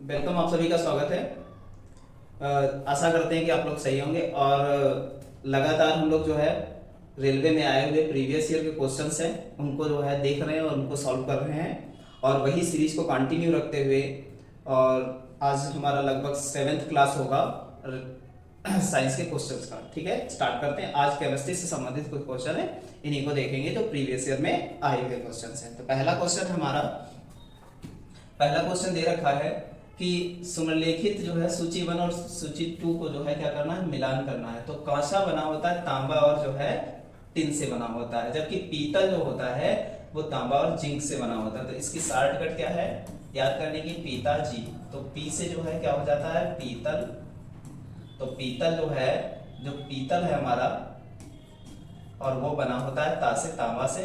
Welcome, आप सभी का स्वागत है। आशा करते हैं कि आप लोग सही होंगे और लगातार हम लोग जो है रेलवे में आए हुए प्रीवियस ईयर के क्वेश्चंस हैं उनको जो है देख रहे हैं और उनको सॉल्व कर रहे हैं और वही सीरीज को कंटिन्यू रखते हुए। और आज हमारा लगभग 7th क्लास होगा साइंस के क्वेश्चंस का। ठीक है, स्टार्ट करते हैं। आज केमिस्ट्री से संबंधित कुछ क्वेश्चन है, इन्हीं को देखेंगे जो प्रीवियस ईयर में आए हुए क्वेश्चन हैं। तो पहला क्वेश्चन दे रखा है कि सुमेलिखित जो है सूची 1 और सूची 2 को जो है क्या करना है, मिलान करना है। तो कांसा बना होता है तांबा और जो है टिन से बना होता है, जबकि पीतल जो होता है वो तांबा और जिंक से बना होता है। तो इसकी शॉर्टकट क्या है याद करने की, पीता जी। तो पी से जो है क्या हो जाता है, पीतल। तो पीतल जो है, जो पीतल है हमारा, और वो बना होता है ता से, तांबा से,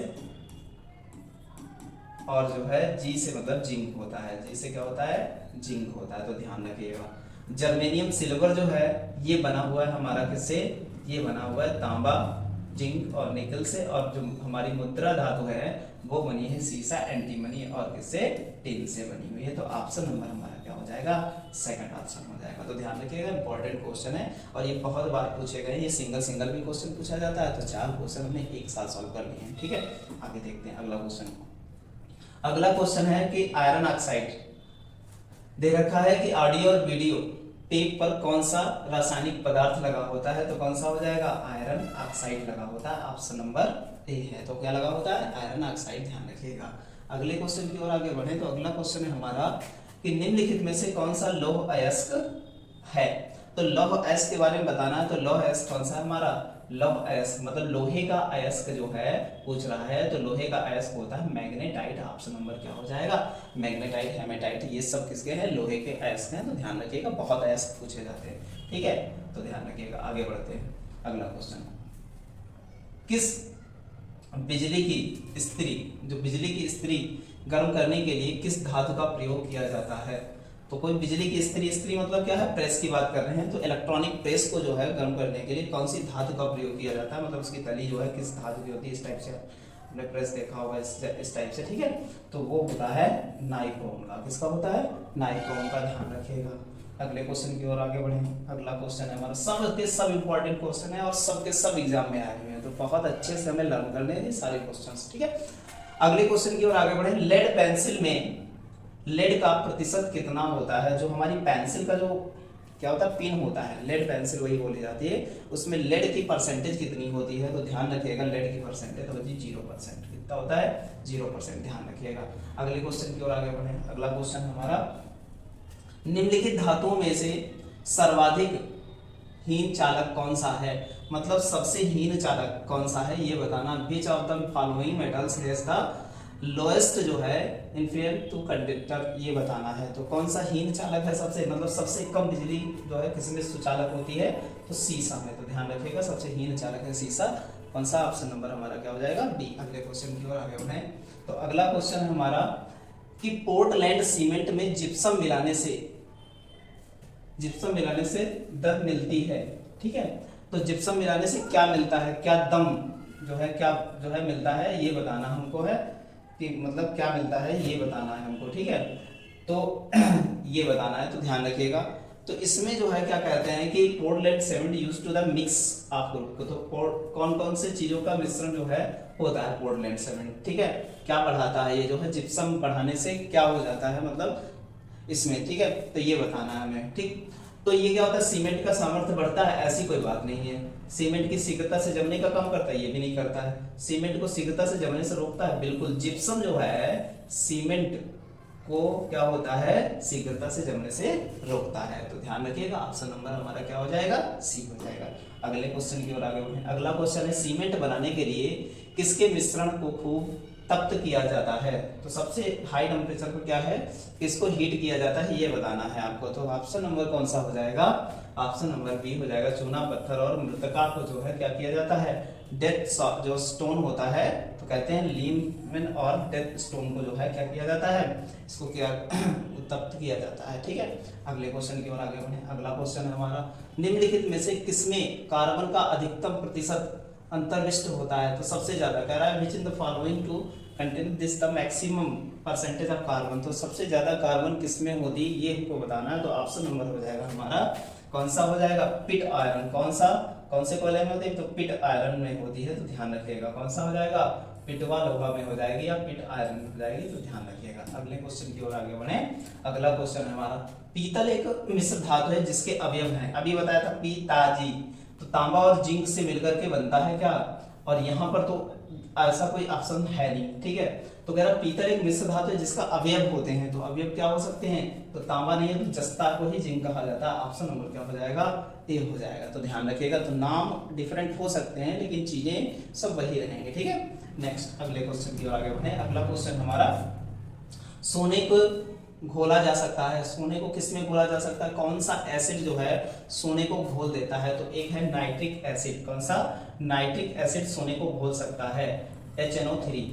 और जो है जी से मतलब जिंक होता है। जी से क्या होता है, जिंक होता है। तो ध्यान रखिएगा। जर्मेनियम सिल्वर जो है ये बना हुआ है हमारा किससे, ये बना हुआ है तांबा, जिंक और निकल से। और जो हमारी मुद्रा धातु है वो बनी है सीसा, एंटीमनी और किससे, टिन से बनी हुई है। तो ऑप्शन नंबर हमारा क्या हो जाएगा, सेकंड ऑप्शन हो जाएगा। तो ध्यान रखिएगा, इंपॉर्टेंट क्वेश्चन है और ये बहुत बार पूछे गए। ये सिंगल भी क्वेश्चन पूछा जाता है। तो 4 क्वेश्चन हमने एक साथ सॉल्व कर लिए हैं। ठीक है, आगे देखते हैं अगला क्वेश्चन। अगला क्वेश्चन है कि आयरन ऑक्साइड दे रखा है कि ऑडियो और वीडियो टेप पर कौन सा रासायनिक पदार्थ लगा होता है। तो कौन सा हो जाएगा, आयरन ऑक्साइड लगा होता है। ऑप्शन नंबर ए है। तो क्या लगा होता है, आयरन ऑक्साइड। ध्यान रखिएगा। अगले क्वेश्चन की ओर आगे बढ़े तो अगला क्वेश्चन है हमारा कि निम्नलिखित में से कौन सा लौह अयस्क है। तो लौह अयस्क के बारे में बताना है। तो लौह अयस्क कौन सा है हमारा, लौह अयस्क मतलब लोहे का अयस्क जो है पूछ रहा है। तो लोहे का अयस्क होता है मैग्नेटाइट। ऑप्शन नंबर क्या हो जाएगा, मैग्नेटाइट, हेमेटाइट, ये सब किसके हैं, लोहे के अयस्क हैं। तो ध्यान रखिएगा, बहुत अयस्क पूछे जाते हैं। ठीक है, तो ध्यान रखिएगा। आगे बढ़ते हैं। अगला क्वेश्चन, किस बिजली की इस्त्री, जो बिजली की इस्त्री गर्म करने के लिए किस धातु का प्रयोग किया जाता है। तो कोई बिजली की इस्त्री मतलब क्या है, प्रेस की बात कर रहे हैं। तो इलेक्ट्रॉनिक प्रेस को जो है गर्म करने के लिए कौन सी धातु का प्रयोग किया जाता है, मतलब उसकी तली जो है किस धातु की होती है। इस टाइप से आपने प्रेस देखा होगा, इस टाइप से। ठीक है, तो वो होता है नाइक्रोम का। किसका होता है, नाइक्रोम का। ध्यान रखिएगा। अगले क्वेश्चन की ओर आगे बढ़ें। अगला क्वेश्चन है हमारा, सब के सब इंपॉर्टेंट क्वेश्चन है और सबके सब एग्जाम में आए हुए हैं। तो बहुत अच्छे से हमें लर्न करने हैं सारे क्वेश्चन। ठीक है, अगले क्वेश्चन की ओर आगे बढ़े। लेड पेंसिल में लेड का प्रतिशत कितना होता है। जो हमारी पेंसिल का जो क्या होता है, पिन होता है, लेड पेंसिल वही बोली जाती है, उसमें लेड की परसेंटेज कितनी होती है। तो ध्यान रखिएगा, लेड की परसेंटेज तो होती है 0%। कितना होता है, 0%। ध्यान रखिएगा। अगले क्वेश्चन की ओर आगे बढ़े। अगला क्वेश्चन हमारा, निम्नलिखित धातुओं में से सर्वाधिक हीन चालक कौन सा है। मतलब सबसे हीन चालक कौन सा है ये बताना। Which of the following metals has the lowest जो है इंफीरियर टू कंडक्टर, ये बताना है। तो कौन सा हीन चालक है सबसे, मतलब सबसे कम बिजली जो है किसमें सुचालक होती है, तो सीसा में। तो ध्यान रखिएगा, सबसे हीन चालक है सीसा। कौन सा, ऑप्शन नंबर हमारा क्या हो जाएगा, बी। अगले क्वेश्चन की ओर आगे बढ़े तो अगला क्वेश्चन है हमारा कि पोर्टलैंड सीमेंट में जिप्सम मिलाने से दम मिलती है। ठीक है, तो जिप्सम मिलाने से क्या मिलता है, क्या दम जो है, क्या जो है मिलता है, ये बताना हमको है कि मतलब क्या मिलता है ये बताना है हमको। ठीक है, तो ये बताना है। तो ध्यान रखिएगा। तो इसमें जो है क्या कहते हैं कि Portland cement used to the mix of group. तो कौन कौन से चीजों का मिश्रण जो है होता है पोर्टलैंड सीमेंट। ठीक है, क्या बढ़ाता है ये जो है, जिप्सम बढ़ाने से क्या हो जाता है मतलब इसमें। ठीक है, तो ये बताना है हमें। ठीक, तो ये क्या होता है, सीमेंट का सामर्थ्य बढ़ता है, ऐसी कोई बात नहीं है। सीमेंट की शीघ्रता से जमने का काम करता है, ये भी नहीं करता है। सीमेंट को शीघ्रता से जमने से रोकता है, बिल्कुल। जिप्सम जो है सीमेंट को क्या होता है, शीघ्रता से जमने से रोकता है। तो ध्यान रखिएगा, ऑप्शन नंबर हमारा क्या हो जाएगा, सी हो जाएगा। अगले क्वेश्चन की ओर आगे बढ़े। अगला क्वेश्चन है, सीमेंट बनाने के लिए किसके मिश्रण को खूब तप्त किया जाता है। तो सबसे हाई टेम्परेचर पर क्या है, किसको हीट किया जाता है ये बताना है आपको। तो ऑप्शन नंबर कौन सा हो जाएगा, ऑप्शन नंबर बी हो जाएगा। चूना पत्थर और मृत्तिका को जो है क्या किया जाता है, डेथ जो स्टोन होता है, तो कहते हैं लीमन और डेथ स्टोन को जो है क्या किया जाता है, इसको क्या तप्त किया जाता है। ठीक है, अगले क्वेश्चन की ओर आगे बढ़े। अगला क्वेश्चन है हमारा, निम्नलिखित में से किसमें कार्बन का अधिकतम प्रतिशत अंतर्विष्ट होता है। तो सबसे ज्यादा कह रहा है which in the following to contain this the maximum percentage of carbon, तो सबसे ज्यादा कार्बन किसमें होती है ये हमको बताना है। तो ऑप्शन नंबर हो जाएगा हमारा कौन सा हो जाएगा, पिट आयरन। कौन से कोयले में होती है, तो पिट आयरन में होती है, तो ध्यान रखिएगा कौन सा हो जाएगा, पिटवा लोहा में हो जाएगी या पिट आयरन में हो जाएगी, तो ध्यान रखिएगा। अगले क्वेश्चन की ओर आगे बढ़े। अगला क्वेश्चन है हमारा, पीतल एक मिश्र धातु है जिसके अवयव हैं, अभी बताया था पीताजी, तो तांबा और जिंक से मिलकर के बनता है क्या, और यहाँ पर तो ऐसा कोई ऑप्शन है नहीं, ठीक है। तो कह रहा पीतल एक मिश्र धातु है जिसका अवयव होते हैं, तो अवयव क्या हो सकते हैं, तो तांबा नहीं है तो जस्ता को ही जिंक कहा जाता है। ऑप्शन नंबर क्या हो जाएगा, ए हो जाएगा। तो ध्यान रखिएगा, तो नाम डिफरेंट हो सकते हैं लेकिन चीजें सब वही रहेंगे, ठीक है। नेक्स्ट अगले क्वेश्चन की ओर आगे बढ़े। अगला क्वेश्चन हमारा, सोने को घोला जा सकता है, सोने को किसमें घोला जा सकता है, कौन सा एसिड जो है सोने को घोल देता है, तो एक है नाइट्रिक एसिड। कौन सा, नाइट्रिक एसिड सोने को घोल सकता है, HNO3,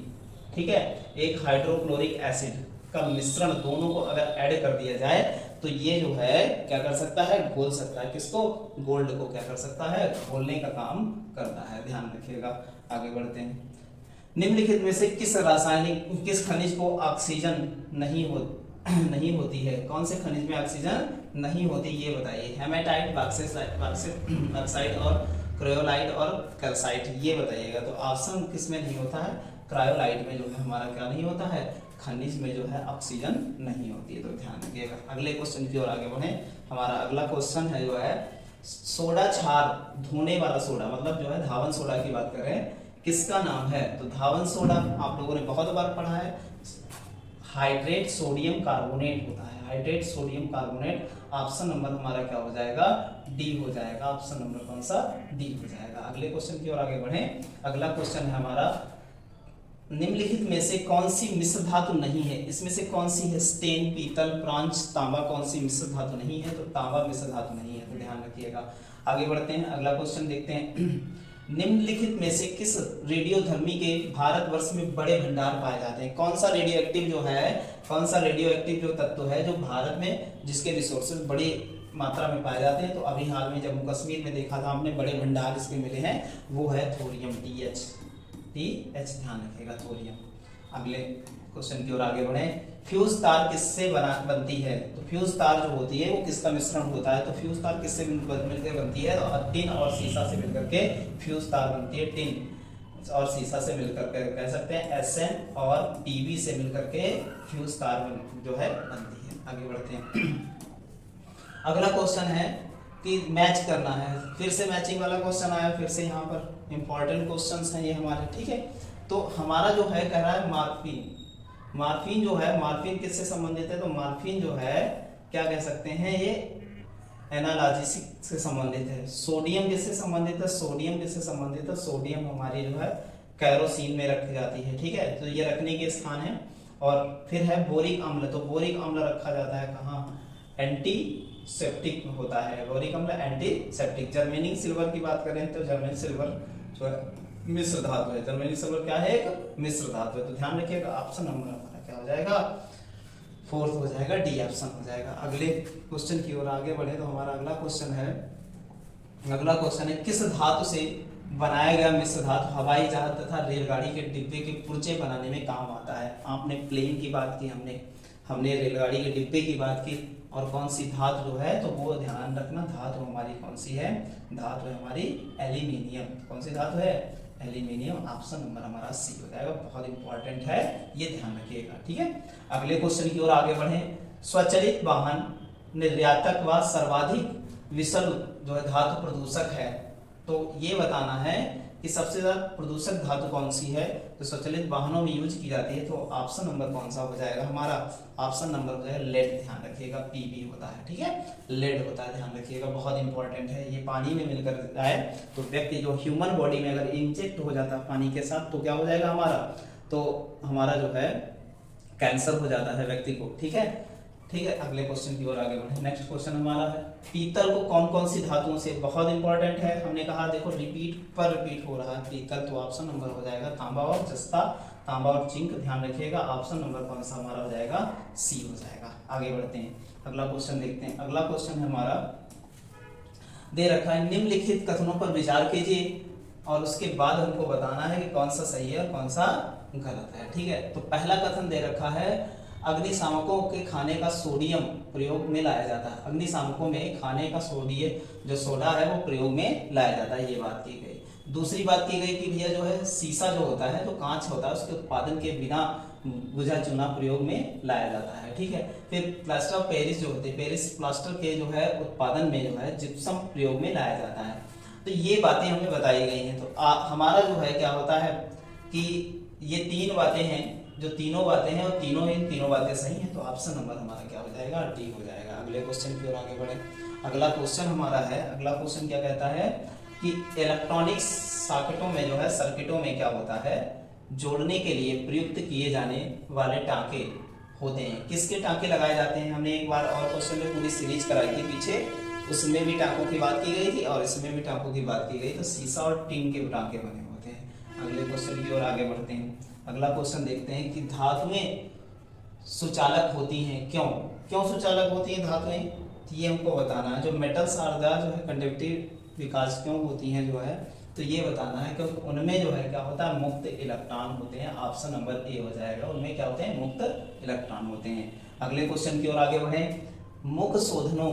ठीक है। एक हाइड्रोक्लोरिक एसिड का मिश्रण दोनों को अगर ऐड कर दिया जाए तो ये जो है क्या कर सकता है, घोल सकता है, किसको, गोल्ड को क्या कर सकता है, घोलने का काम करता है। ध्यान रखिएगा, आगे बढ़ते हैं। निम्नलिखित में से किस खनिज को ऑक्सीजन नहीं होती है, कौन से खनिज में ऑक्सीजन नहीं होती ये बताइए। हेमेटाइट, बॉक्साइट और क्रायोलाइट और कैल्साइट, ये बताइएगा। तो ऑप्शन किस में नहीं होता है, क्रायोलाइट में जो है हमारा क्या नहीं होता है, खनिज में जो है ऑक्सीजन नहीं होती है, तो ध्यान रखिएगा। अगले क्वेश्चन की ओर आगे बढ़े। हमारा अगला क्वेश्चन है जो है, सोडा क्षार, धोने वाला सोडा, मतलब जो है धावन सोडा की बात कर रहे हैं, किसका नाम है, तो धावन सोडा आप लोगों ने बहुत बार पढ़ा है, हाइड्रेट सोडियम कार्बोनेट होता है, hydrate sodium carbonate. Option number हमारा क्या हो जाएगा, डी हो जाएगा। ऑप्शन नंबर कौन सा, डी हो जाएगा। अगले क्वेश्चन की ओर आगे बढ़े। अगला क्वेश्चन है हमारा, निम्नलिखित में से कौन सी मिश्र धातु नहीं है, इसमें से कौन सी है, स्टेन, पीतल, ब्रॉन्ज, तांबा, कौन सी मिश्र धातु नहीं है, तो तांबा मिश्र धातु नहीं है, तो ध्यान रखिएगा। आगे बढ़ते हैं, अगला क्वेश्चन देखते हैं। निम्नलिखित में से किस रेडियोधर्मी के भारतवर्ष में बड़े भंडार पाए जाते हैं, कौन सा रेडियो एक्टिव जो है, कौन सा रेडियो एक्टिव जो तत्व है जो भारत में जिसके रिसोर्सेज बड़ी मात्रा में पाए जाते हैं, तो अभी हाल में जम्मू कश्मीर में देखा था हमने, बड़े भंडार इसके मिले हैं, वो है थोरियम, TH, ध्यान रखिएगा, थोरियम। अगले क्वेश्चन की ओर आगे बढ़े। फ्यूज तार किससे बनती है, तो फ्यूज तार जो होती है वो किसका मिश्रण होता है, तो फ्यूज तार किससे मिलकर बनती है, तो टिन और सीसा से मिलकर के फ्यूज तार बनती है। टिन और सीसा से मिलकर के कह सकते हैं SN और PB से मिलकर के फ्यूज तार जो है बनती है। आगे बढ़ते हैं। अगला क्वेश्चन है कि मैच करना है, फिर से मैचिंग वाला क्वेश्चन आया, फिर से यहाँ पर इंपॉर्टेंट क्वेश्चंस हैं ये हमारे, ठीक है। तो हमारा जो है कह रहा है मार्फिन जो है, मार्फिन किससे संबंधित है, तो मार्फिन जो है क्या कह सकते हैं, ये एनालॉजिक से संबंधित है। सोडियम किससे संबंधित है, सोडियम किससे संबंधित है, सोडियम हमारी जो है कैरोसिन में रखी जाती है, ठीक है, तो ये रखने के स्थान है। और फिर है बोरिक अम्ल, तो बोरिक अम्ल रखा जाता है कहाँ, एंटीसेप्टिक होता है, बोरिक अम्ल एंटीसेप्टिक। जर्मेनियम सिल्वर की बात करें तो जर्मेनियम सिल्वर जो है मिश्र धातु है, जर्मेनियम सिल्वर क्या है, एक मिश्र धातु है, तो ध्यान रखिएगा। ऑप्शन नंबर हमारा क्या हो जाएगा, 4th हो जाएगा, डी ऑप्शन हो जाएगा। अगले क्वेश्चन की ओर आगे बढ़े तो हमारा अगला क्वेश्चन है, किस धातु से बनाया गया मिश्र धातु हवाई जहाज तथा रेलगाड़ी के डिब्बे के पुर्जे बनाने में काम आता है। आपने प्लेन की बात की, हमने रेलगाड़ी के डिब्बे की बात की, और कौन सी धातु जो है, तो वो ध्यान रखना, धातु हमारी कौन सी है, धातु है हमारी एल्यूमिनियम। कौन सी धातु है, एल्यूमिनियम। ऑप्शन नंबर हमारा सी हो जाएगा, बहुत इंपॉर्टेंट है, ये ध्यान रखिएगा, ठीक है। अगले क्वेश्चन की ओर आगे बढ़े। स्वचालित वाहन निर्यातक व सर्वाधिक विषल जो है धातु प्रदूषक है, तो ये बताना है कि सबसे ज्यादा प्रदूषक धातु कौन सी है, तो स्वचालित वाहनों में यूज की जाती है, तो ऑप्शन नंबर कौन सा हो जाएगा हमारा, ऑप्शन नंबर हो जाएगा लेड। ध्यान रखिएगा, PB होता है, ठीक है, लेड होता है, ध्यान रखिएगा, बहुत इंपॉर्टेंट है। ये पानी में मिलकर आए तो व्यक्ति जो ह्यूमन बॉडी में अगर इंजेक्ट हो जाता है पानी के साथ तो क्या हो जाएगा हमारा, तो हमारा जो है कैंसर हो जाता है व्यक्ति को, ठीक है। अगले क्वेश्चन की ओर आगे बढ़े। नेक्स्ट क्वेश्चन हमारा है, पीतल को कौन कौन सी धातुओं से, बहुत इंपॉर्टेंट है, हमने कहा देखो रिपीट हो रहा है पीतल, तो ऑप्शन नंबर हो जाएगा तांबा और जस्ता, तांबा और जिंक। ध्यान रखिएगा, ऑप्शन नंबर कौन सा हमारा हो जाएगा, सी हो जाएगा। आगे बढ़ते हैं, अगला क्वेश्चन देखते हैं। अगला क्वेश्चन है हमारा, दे रखा है निम्नलिखित कथनों पर विचार कीजिए और उसके बाद हमको बताना है कि कौन सा सही है और कौन सा गलत है। ठीक है, तो पहला कथन दे रखा है अग्निशामकों के खाने का सोडियम प्रयोग में लाया जाता है। अग्निशामकों में खाने का सोडियम जो सोडा है वो प्रयोग में लाया जाता है, ये बात की गई। दूसरी बात की गई कि भैया जो है शीशा जो होता है, जो कांच होता है, उसके उत्पादन के बिना बुझा चुना प्रयोग में लाया जाता है। ठीक है, फिर प्लास्टर ऑफ पेरिस जो होते हैं, पेरिस प्लास्टर के जो है उत्पादन में जो है जिप्सम प्रयोग में लाया जाता है। तो ये बातें हमें बताई गई हैं। तो हमारा जो है क्या होता है कि ये तीन बातें हैं, जो तीनों बातें हैं और तीनों बातें सही हैं, तो ऑप्शन नंबर हमारा क्या हो जाएगा, डी हो जाएगा। अगले क्वेश्चन की ओर आगे बढ़े। अगला क्वेश्चन हमारा है, अगला क्वेश्चन क्या कहता है कि इलेक्ट्रॉनिक सॉकेटों में जो है, सर्किटों में क्या होता है, जोड़ने के लिए प्रयुक्त किए जाने वाले टांके होते हैं। किसके टांके लगाए जाते हैं, हमने एक बार और क्वेश्चन में पूरी सीरीज कराई थी पीछे, उसमें भी टांकों की बात की गई थी और इसमें भी टांकों की बात की गई। तो शीशा और टीन के टांके बने होते हैं। अगले क्वेश्चन की ओर आगे बढ़ते हैं। अगला क्वेश्चन देखते हैं कि धातुएं सुचालक होती हैं, क्यों सुचालक होती हैं धातुएं, ये हमको बताना है। जो मेटल्स आर द जो है कंडक्टिव विकास क्यों होती हैं जो है, तो ये बताना है क्योंकि उनमें जो है क्या होता है, मुक्त इलेक्ट्रॉन होते हैं। ऑप्शन नंबर ए हो जाएगा, उनमें क्या होते हैं, मुक्त इलेक्ट्रॉन होते हैं। अगले क्वेश्चन की ओर आगे बढ़े। मुख शोधनों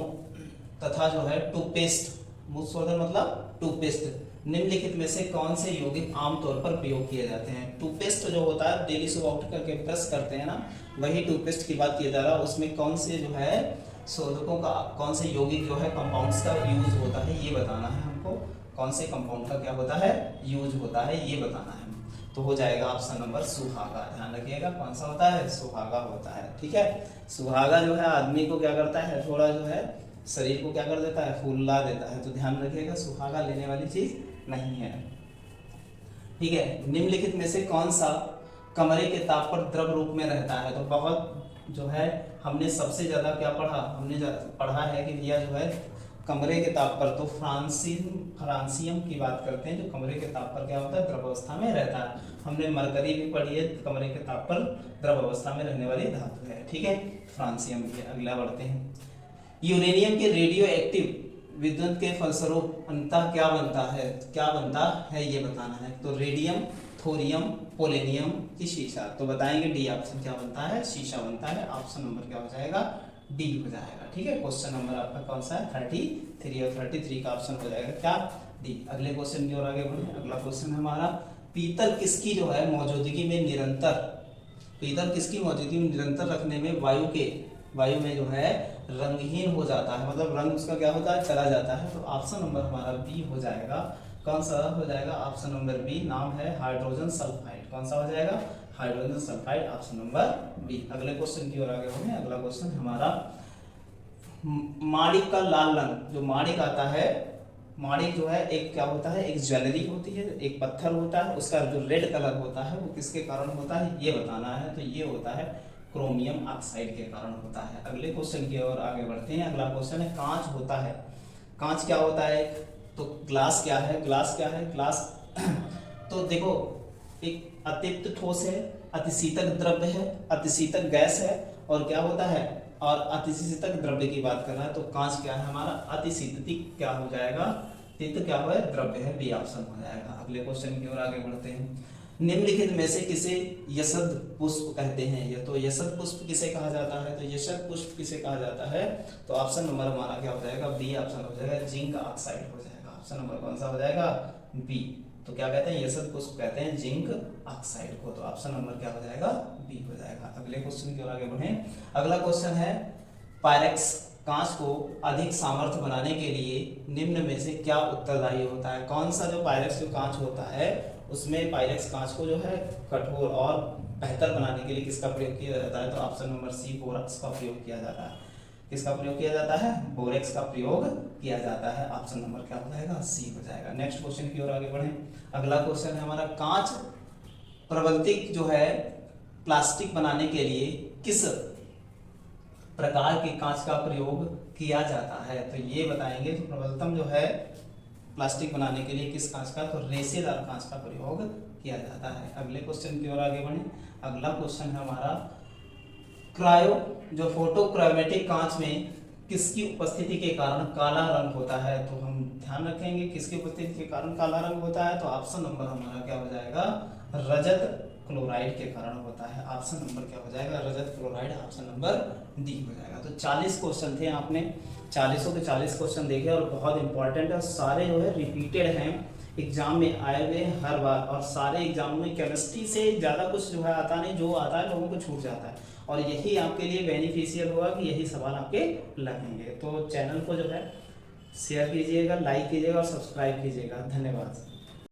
तथा जो है टूथपेस्ट, मुख शोधन मतलब टूथपेस्ट, निम्नलिखित में से कौन से यौगिक आमतौर पर प्रयोग किए जाते हैं। टूथपेस्ट जो होता है डेली सुबह उठ करके ब्रश करते हैं ना, वही टूथपेस्ट की बात किया जा रहा है। उसमें कौन से जो है शोधकों का, कौन से यौगिक जो है कंपाउंड्स का यूज होता है, ये बताना है हमको। कौन से कंपाउंड का क्या होता है, यूज होता है, ये बताना है। तो हो जाएगा ऑप्शन नंबर सुहागा। ध्यान रखिएगा कौन सा होता है, सुहागा होता है। ठीक है, सुहागा जो है आदमी को क्या करता है, थोड़ा जो है शरीर को क्या कर देता है, फूला देता है। तो ध्यान रखिएगा सुहागा लेने वाली चीज नहीं है। ठीक है, निम्नलिखित में से कौन सा कमरे के ताप पर द्रव रूप में रहता है। तो बहुत जो है हमने सबसे ज्यादा क्या पढ़ा, हमने पढ़ा है कि भैया जो है कमरे के ताप पर, तो फ्रांसियम की बात करते हैं, जो कमरे के ताप पर क्या होता है, द्रव अवस्था में रहता है। हमने मरकरी भी पढ़ी है, कमरे के ताप पर द्रव अवस्था में रहने वाली धातु है। ठीक है, फ्रांसियम भी है। अगला बढ़ते हैं। यूरेनियम के रेडियो एक्टिव विद्युत के फलस्वरूप अंततः क्या बनता है, ये बताना है। तो रेडियम, थोरियम, पोलेनियम की शीशा, तो बताएंगे डी ऑप्शन क्या बनता है, शीशा बनता है। ऑप्शन नंबर क्या हो जाएगा, डी हो जाएगा। ठीक है, क्वेश्चन नंबर आपका कौन सा है, 33 और 33 का ऑप्शन हो जाएगा क्या, डी। अगले क्वेश्चन की ओर आगे बढ़े। अगला क्वेश्चन है हमारा, पीतल किसकी जो है मौजूदगी में निरंतर रखने में वायु में जो है रंगहीन हो जाता है, मतलब रंग उसका क्या होता है, चला जाता है। तो ऑप्शन नंबर हमारा बी हो जाएगा। कौन सा हो जाएगा, ऑप्शन नंबर बी। नाम है हाइड्रोजन सल्फाइड। कौन सा हो जाएगा, hydrogen sulphide, option number B. अगले क्वेश्चन की ओर आगे बढ़े। अगला क्वेश्चन हमारा, माणिक का लाल रंग, जो माणिक आता है, माणिक जो है एक क्या होता है, एक ज्वेलरी होती है, एक पत्थर होता है, उसका जो रेड कलर होता है वो किसके कारण होता है, ये बताना है। तो ये होता है क्रोमियम ऑक्साइड के कारण होता है। अगले क्वेश्चन की ओर आगे बढ़ते हैं। अगला क्वेश्चन है, कांच होता है, कांच क्या होता है, तो ग्लास क्या है, ग्लास तो देखो एक अतिरिक्त ठोस है, अतिशीतक द्रव्य है, अतिशीतक गैस है, और क्या होता है, और अतिशीतक द्रव्य की बात कर रहा है। तो कांच क्या है हमारा, अतिशीतक क्या हो जाएगा, तीत क्या है, द्रव्य है, बी ऑप्शन हो जाएगा। अगले क्वेश्चन की ओर आगे बढ़ते हैं। निम्नलिखित में से किसे यशद पुष्प कहते हैं, या तो यशद पुष्प किसे कहा जाता है, तो यशद पुष्प किसे कहा जाता है, तो ऑप्शन नंबर हमारा क्या हो जाएगा, बी ऑप्शन हो जाएगा, जिंक ऑक्साइड हो जाएगा। ऑप्शन नंबर कौन सा हो जाएगा, बी। तो क्या कहते हैं, यशद पुष्प कहते हैं जिंक ऑक्साइड को। तो ऑप्शन नंबर क्या हो जाएगा, बी हो जाएगा। अगले क्वेश्चन की ओर आगे बढ़े। अगला क्वेश्चन है, पायरेक्स कांच को अधिक सामर्थ्य बनाने के लिए निम्न में से क्या उत्तरदायी होता है। कौन सा जो पायरेक्स जो कांच होता है, उसमें पायरेक्स कांच को जो है कठोर और बेहतर बनाने के लिए किसका प्रयोग किया जाता है, तो ऑप्शन नंबर सी, बोरेक्स का प्रयोग किया जाता है। किसका प्रयोग किया जाता है, बोरेक्स का प्रयोग किया जाता है। ऑप्शन नंबर क्या हो जाएगा, सी हो जाएगा। नेक्स्ट क्वेश्चन की ओर आगे बढ़े। अगला क्वेश्चन है हमारा, कांच प्रवर्तिक जो है प्लास्टिक बनाने के लिए किस प्रकार के कांच का प्रयोग किया जाता है, तो ये बताएंगे। तो प्रबलतम जो है प्लास्टिक बनाने के लिए किस कांच का, तो रेशेदार कांच का प्रयोग किया जाता है। अगले क्वेश्चन की ओर आगे बढ़े। अगला क्वेश्चन है हमारा, क्रायो जो फोटोक्रोमेटिक कांच में किसकी उपस्थिति के कारण काला रंग होता है, तो हम ध्यान रखेंगे किसकी उपस्थिति के कारण काला रंग होता है, तो ऑप्शन नंबर हमारा क्या हो जाएगा, रजत क्लोराइड के कारण होता है। ऑप्शन नंबर क्या हो जाएगा, रजत क्लोराइड, ऑप्शन नंबर डी हो जाएगा। तो 40 क्वेश्चन थे, आपने 40 के 40 क्वेश्चन देखे और बहुत इंपॉर्टेंट है, और सारे जो है रिपीटेड हैं, एग्जाम में आए हुए हैं हर बार, और सारे एग्जाम में केमिस्ट्री से ज़्यादा कुछ जो है आता नहीं, जो आता है लोगों को छूट जाता है, और यही आपके लिए बेनिफिशियल होगा कि यही सवाल आपके लगेंगे। तो चैनल को जो है शेयर कीजिएगा, लाइक कीजिएगा और सब्सक्राइब कीजिएगा। धन्यवाद।